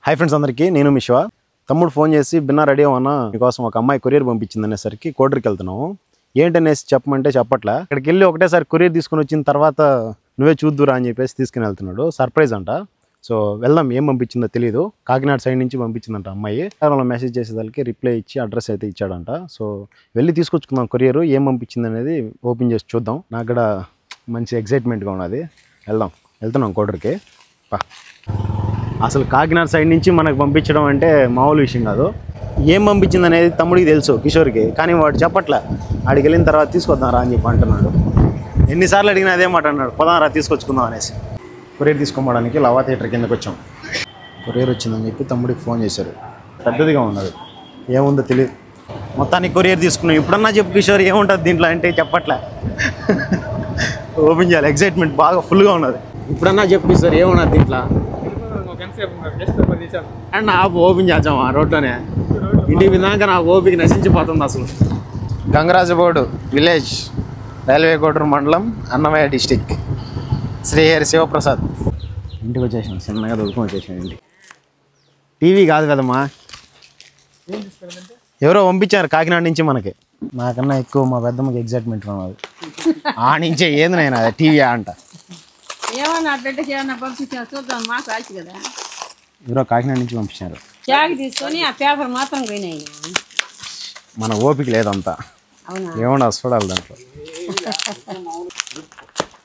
Hi friends అందరికీ నేను మీ శివ. తమ్ముడు ఫోన్ చేసి బిన్నా రెడీ అవ్వనా మీకోసం ఒక అమ్మాయి కొరియర్ పంపించింది అనేసరికి కోటర్కి వెళ్తున్నాము. ఏంటనేసి చెప్పమంటే చెప్పట్లే. అక్కడికి వెళ్ళి ఒకటేసారి కొరియర్ తీసుకుని వచ్చిన తర్వాత నువ్వే చూద్దురా అని చెప్పేసి తీసుకుని వెళ్తున్నాడు. సర్ప్రైజ్ అంట. సో వెళ్దాం, ఏం పంపించిందో తెలియదు. కాకినాడ సైడ్ నుంచి పంపించిందంట అమ్మాయి. అలా మెసేజ్ చేసేదానికి రిప్లై ఇచ్చి అడ్రస్ అయితే ఇచ్చాడంట. సో వెళ్ళి తీసుకొచ్చుకుందాం కొరియర్, ఏం పంపించింది అనేది ఓపెన్ చేసి చూద్దాం. నాకు కూడా మంచి ఎక్సైట్మెంట్గా ఉన్నది. వెళ్తున్నాం కోటర్కి. అసలు కాకినాడ సైడ్ నుంచి మనకు పంపించడం అంటే మామూలు విషయం కాదు. ఏం పంపించింది అనేది తమ్ముడికి తెలుసు, కిషోర్కి. కానీ వాడు చెప్పట్లే. ఆడికి వెళ్ళిన తర్వాత తీసుకొద్దాం రా అని చెప్పి అంటున్నాడు. ఎన్నిసార్లు అడిగినా అదే మాట అన్నాడు, పోదాం రా తీసుకొచ్చుకుందాం అనేసి. కొరియర్ తీసుకోవడానికి లవా థియేటర్ కిందకి వచ్చాం. కొరియర్ వచ్చిందని చెప్పి తమ్ముడికి ఫోన్ చేశారు. పెద్దదిగా ఉన్నది, ఏముందో తెలియదు. మొత్తానికి కొరియర్ తీసుకున్నాం. ఇప్పుడన్నా చెప్పు కిషోర్, ఏముంటుంది దీంట్లో అంటే చెప్పట్లే. ఓపెన్ చేయాలి, ఎక్సైట్మెంట్ బాగా ఫుల్గా ఉన్నది. ఇప్పుడన్నా చెప్పు కిషోర్, ఏమున్నది దీంట్లో అండ్ నాకు ఓపెన్ చేద్దాం. ఆ రోడ్లోనే ఇంటికి విన్నాక నాకు ఓపిక నశించిపోతుంది అసలు. గంగరాజుబోడు విలేజ్, రైల్వే కోటూరు మండలం, అన్నమయ్య డిస్టిక్, శ్రీహరి శివప్రసాద్. ఇంటికి వచ్చేసాను, చిన్నగా దొరుకుని వచ్చేసాను ఇంటికి. టీవీ కాదు కదమ్మా, ఎవరో పంపించారు కాకినాడ నుంచి మనకి. నాకన్నా ఎక్కువ మా పెద్దమ్మకి ఎగ్జైట్మెంట్ ఉన్నది. ఆ నుంచే ఏంది నేను అది టీవీ అంట. ఏమన్నా బిడ్డకి పంపించిన చూద్దాం, మాకు రాసి కదా. ఎవరో కాకినాడ నుంచి పంపించారు. చాక్ తీసుకొని ఆ పేపర్ మాత్రం పోయినాయి. మన ఓపిక లేదంతా. అవునా, ఏమన్నా చూడాలి దాంట్లో.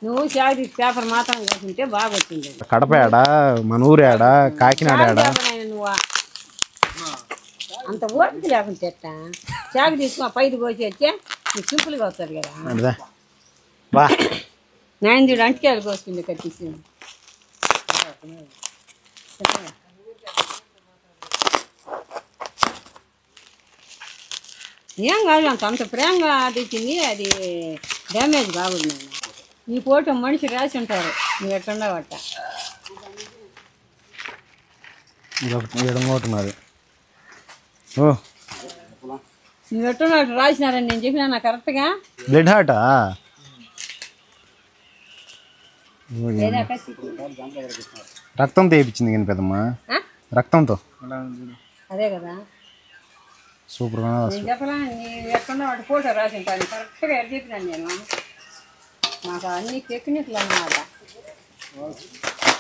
నువ్వు చాక్ తీసి పేపర్ మాత్రం కోసుంటే బాగా వచ్చింది. కడప ఆడా, మన ఊరు ఆడా, కాకినాడ ఆడా. నువ్వు అంత ఓపిక లేకుండా చెట్టా చాక్ తీసుకుని పైది కోసి వచ్చే నీకు సింపుల్గా వస్తుంది కదా. బా నాయనదుడు అంటికాయలు కోసుకుంది కట్టేసి. ఏం కాదు, అంత ప్రేమగా తెచ్చింది, అది డ్యామేజ్ కాకూడదు. ఈ ఫోటో మనిషి రాసి ఉంటారు, నువ్వు ఎట్టుండవట. ఎడమవుతున్నది. ఓ నువ్వు ఎట్టున్నట్టు రాసినారని నేను చెప్పినా నా కరెక్ట్గా. బ్లడ్ హార్టా? రక్తం తెప్పించింది కానీ పెద్దమ్మా, రక్తంతో. అదే కదా సూపర్గా నేను చెప్పలా. నీవు ఎట్టున్నా వాటి ఫోటో రాసి ఉంటాను కరెక్ట్గా ఎట్లా చెప్పినాను నేను. నాకు అన్ని టెక్నిక్లు అన్నమాట.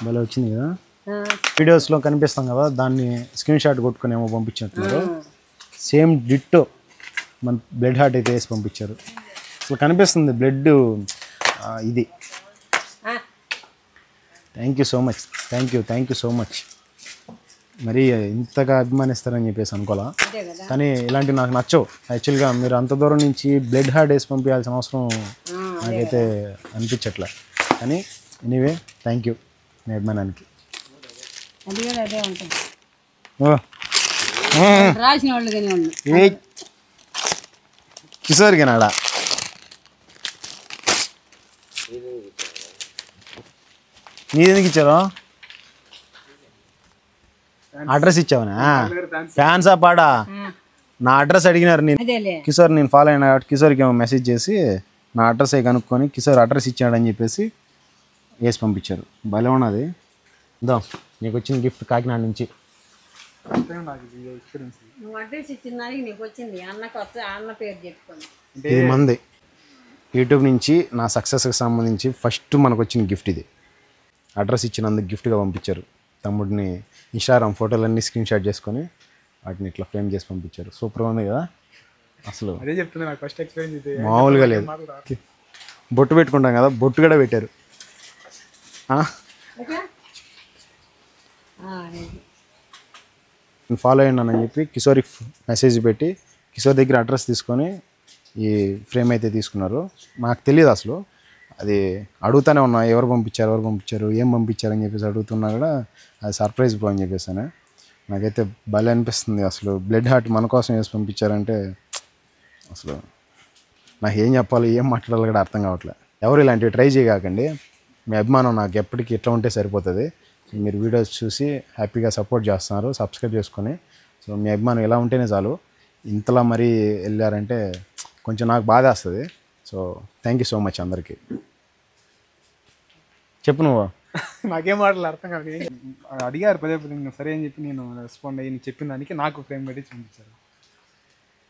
భలే వచ్చింది కదా. వీడియోస్లో కనిపిస్తాం కదా, దాన్ని స్క్రీన్ షాట్ కొట్టుకుని ఏమో పంపించినట్టున్నారు. సేమ్ డిట్టో మన బ్లడ్ హార్ట్ అయితే వేసి పంపించారు. అసలు కనిపిస్తుంది బ్లడ్. ఇది థ్యాంక్ యూ సో మచ్. మరి ఇంతగా అభిమానిస్తారని చెప్పేసి అనుకోవాలా. కానీ ఇలాంటివి నాకు నచ్చవు యాక్చువల్గా. మీరు అంత దూరం నుంచి బ్లడ్ హార్ట్ వేసి పంపించాల్సిన అవసరం నాకైతే అనిపించట్లే. కానీ ఎనీవే థ్యాంక్ యూ మీ అభిమానానికి. అదే ఉంటుంది రాసిన వాళ్ళు కానీ వాళ్ళు. కిషోర్ గనాడా నీదెందుకు ఇచ్చారు? అడ్రస్ ఇచ్చావనా? ఫ్యాన్సా పాడా? నా అడ్రస్ అడిగినారు. నేను కిషోర్ నేను ఫాలో అయినా కాబట్టి కిషోర్కి ఏమో మెసేజ్ చేసి నా అడ్రస్ అవి కనుక్కొని కిషోర్ అడ్రస్ ఇచ్చాడని చెప్పేసి వేసి పంపించారు. భలే ఉన్నది. ఇదో నీకు వచ్చిన గిఫ్ట్ కాకినాడ నుంచి. ఇది మంది యూట్యూబ్ నుంచి నా సక్సెస్కి సంబంధించి ఫస్ట్ మనకు వచ్చిన గిఫ్ట్ ఇది. అడ్రస్ ఇచ్చినందుకు గిఫ్ట్గా పంపించారు. తమ్ముడిని ఇన్స్టాగ్రామ్ ఫోటోలన్నీ స్క్రీన్ షాట్ చేసుకొని వాటిని ఇట్లా ఫ్రేమ్ చేసి పంపించారు. సూపర్గా ఉంది కదా. అసలు మామూలుగా లేదు. బొట్టు పెట్టుకుంటాం కదా, బొట్టు కూడా పెట్టారు. ఫాలో అయినానని చెప్పి కిషోర్కి మెసేజ్ పెట్టి కిషోర్ దగ్గర అడ్రస్ తీసుకొని ఈ ఫ్రేమ్ అయితే తీసుకున్నారు. నాకు తెలియదు అసలు. అది అడుగుతూనే ఉన్నా, ఎవరు పంపించారు ఏం పంపించారు అని చెప్పేసి అడుగుతున్నా కూడా అది సర్ప్రైజ్ బ్రో అని చెప్పేసాను. నాకైతే భలే అనిపిస్తుంది. అసలు బ్లడ్ హార్ట్ మన కోసం వేసి పంపించారంటే అసలు నాకు ఏం చెప్పాలి, ఏం మాట్లాడాలి కూడా అర్థం కావట్లేదు. ఎవరు ఇలాంటివి ట్రై చేయకండి. మీ అభిమానం నాకు ఎప్పటికీ ఇట్లా ఉంటే సరిపోతుంది. మీరు వీడియోస్ చూసి హ్యాపీగా సపోర్ట్ చేస్తున్నారు, సబ్స్క్రైబ్ చేసుకొని. సో మీ అభిమానం ఎలా ఉంటేనే చాలు. ఇంతలా మరీ వెళ్ళారంటే కొంచెం నాకు బాధ వస్తుంది. So thank you so much అందరికీ. చెప్పు నువ్వు. నాకేం మాటలు అర్థం కాదు. అడిగారు పదే పదే, నేను సరే అని చెప్పి నేను రెస్పాండ్ అయ్యి నీకు చెప్పిన దానికి నాకు ఫ్రేమ్ కట్టి చూపించారు.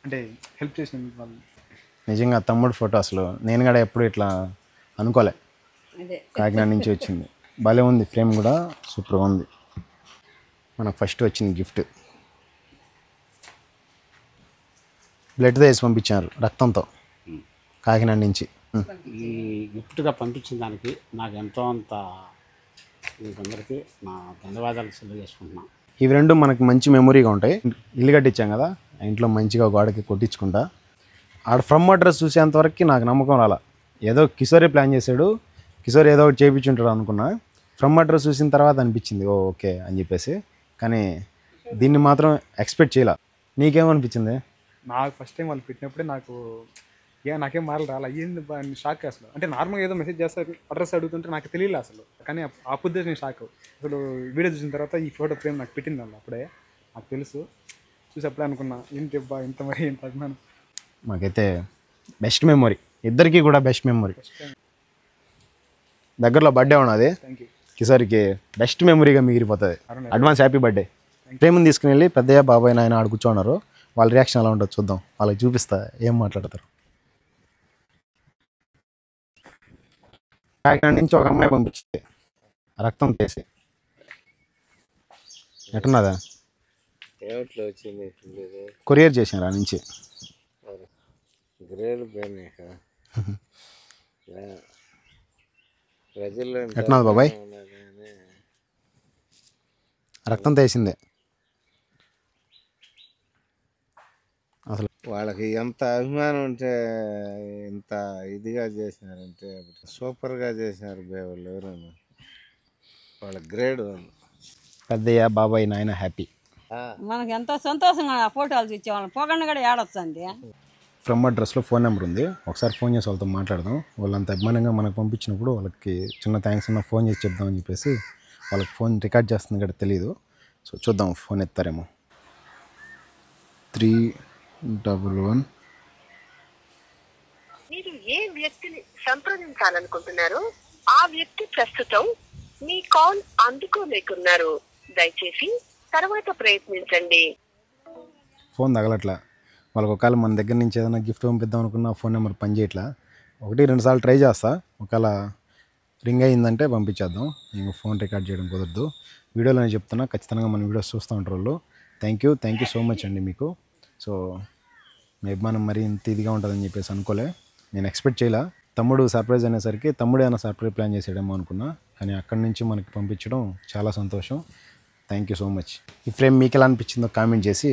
అంటే హెల్ప్ చేసినందుకు వాళ్ళు. నిజంగా తమ్ముడు ఫోటో అసలు నేను కూడా ఎప్పుడు ఇట్లా అనుకోలే. అదే కాకినాడ నుంచి వచ్చింది, భలే ఉంది, ఫ్రేమ్ కూడా సూపర్గా ఉంది. మనకు ఫస్ట్ వచ్చింది గిఫ్ట్ బ్లడ్తో వేసి పంపించారు, రక్తంతో, కాకినాడ నుంచి. ఈ గిఫ్ట్గా పంపించిన దానికి నాకు ఎంతో అంత మీకందరికీ నా ధన్యవాదాలు తెలియజేసుకుంటున్నాను. ఇవి రెండు మనకు మంచి మెమొరీగా ఉంటాయి. ఇల్లు కట్టించాం కదా, ఆ ఇంట్లో మంచిగా గోడకి కొట్టించుకుంటా. ఆడ ఫ్రమ్ అడ్రస్ చూసేంతవరకు నాకు నమ్మకం రాలా. ఏదో కిషోరే ప్లాన్ చేశాడు, కిషోర్ ఏదో ఒకటి చేయించుంటాడు అనుకున్నా. ఫ్రమ్ అడ్రస్ చూసిన తర్వాత అనిపించింది ఓకే అని చెప్పేసి. కానీ దీన్ని మాత్రం ఎక్స్పెక్ట్ చేయాల. నీకేమనిపించింది? నాకు ఫస్ట్ టైం వాళ్ళు పెట్టినప్పుడే నాకేం మాటలు రాలా. ఏంది షాక్ అసలు. అంటే నార్మల్గా ఏదో మెసేజ్ చేస్తారు, అడ్రస్ అడుగుతుంటే నాకు తెలియలే అసలు. కానీ అప్పుడే నేను షాక్. అసలు వీడియో చూసిన తర్వాత ఈ ఫోటో ఫ్రేమ్ నాకు పెట్టింది వాళ్ళు అప్పుడే నాకు తెలుసు. చూసి అప్పుడే అనుకున్నా ఏంటి అబ్బా ఇంత మరి ఏంటి అభిమానం. మాకైతే బెస్ట్ మెమొరీ, ఇద్దరికి కూడా బెస్ట్ మెమొరీ. దగ్గరలో బర్త్డే ఉన్నది, థ్యాంక్ యూ. కిషోర్కి బెస్ట్ మెమొరీగా మిగిలిపోతుంది. Advance happy birthday. ప్రేమను తీసుకుని వెళ్ళి పెద్దయ్య బాబాయ్ నాయన ఆడ కూర్చోన్నారు. వాళ్ళ రియాక్షన్ ఎలా ఉంటుందో చూద్దాం, వాళ్ళకి చూపిస్తా ఏం మాట్లాడతారు. కాకినాడ నుంచి ఒక అమ్మాయి పంపించింది రక్తం తీసి. ఎట్టున్నదా? ఏమిట్లో వచ్చింది కొరియర్ చేశారు ఆ నుంచి. గ్రేడ్ పోయినాయి ప్రజల్లో ఎట్టున్నది బాబాయ్? రక్తం తీసిందే అసలు. వాళ్ళకి ఎంత అభిమానం ఉంటే ఇంత ఇదిగా చేసినారంటే సూపర్గా చేసినారు వాళ్ళు ఎవరైనా. వాళ్ళ గ్రేడ్ పెద్దయ్య బాబాయ్ నాయన హ్యాపీ. మనకి ఎంతో సంతోషంగా ఆ ఫోటోలు చూసేవాళ్ళం. పొగండి కూడా ఏడొచ్చండి. ఫ్రమ్ అడ్రస్లో ఫోన్ నెంబర్ ఉంది, ఒకసారి ఫోన్ చేసి వాళ్ళతో మాట్లాడదాం. వాళ్ళంత అభిమానంగా మనకు పంపించినప్పుడు వాళ్ళకి చిన్న థ్యాంక్స్ అన్న ఫోన్ చేసి చెప్దామని చెప్పేసి వాళ్ళకి ఫోన్ రికార్డ్ చేస్తుంది కదా తెలియదు. సో చూద్దాం ఫోన్ ఎత్తారేమో. 311. మీరు ఏ వ్యక్తిని సంప్రదించాలనుకుంటున్నారో ఆ వ్యక్తి ప్రస్తుతం మీ కాల్ అందుకోలేకున్నారు. దయచేసి తర్వాత ప్రయత్నించండి. ఫోన్ తగలట్లా. వాళ్ళకి ఒకవేళ మన దగ్గర నుంచి ఏదైనా గిఫ్ట్ పంపిద్దాం అనుకున్న ఫోన్ నెంబర్ పనిచేయట్లా. 1-2 సార్లు ట్రై చేస్తా, ఒకవేళ రింగ్ అయ్యిందంటే పంపించేద్దాం. ఇంక ఫోన్ రికార్డ్ చేయడం కుదరదు. వీడియోలో నేను చెప్తున్నా, ఖచ్చితంగా మన వీడియోస్ చూస్తూ ఉంటారు వాళ్ళు. థ్యాంక్ యూ సో మచ్ అండి మీకు. సో మీ అభిమానం మరి ఇంత ఇదిగా ఉంటుందని చెప్పేసి అనుకోలే, నేను ఎక్స్పెక్ట్ చేయలే. తమ్ముడు సర్ప్రైజ్ అనేసరికి తమ్ముడే ఏమైనా సర్ప్రైజ్ ప్లాన్ చేసాడేమో అనుకున్నా, కానీ అక్కడి నుంచి మనకి పంపించడం చాలా సంతోషం. Thank you so much. ఈ ఫ్రేమ్ మీకు ఎలా అనిపించిందో కామెంట్ చేసి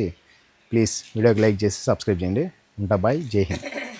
ప్లీజ్ వీడియోకి లైక్ చేసి సబ్స్క్రైబ్ చేయండి. ఉంటా, బాయ్, జై హింద్.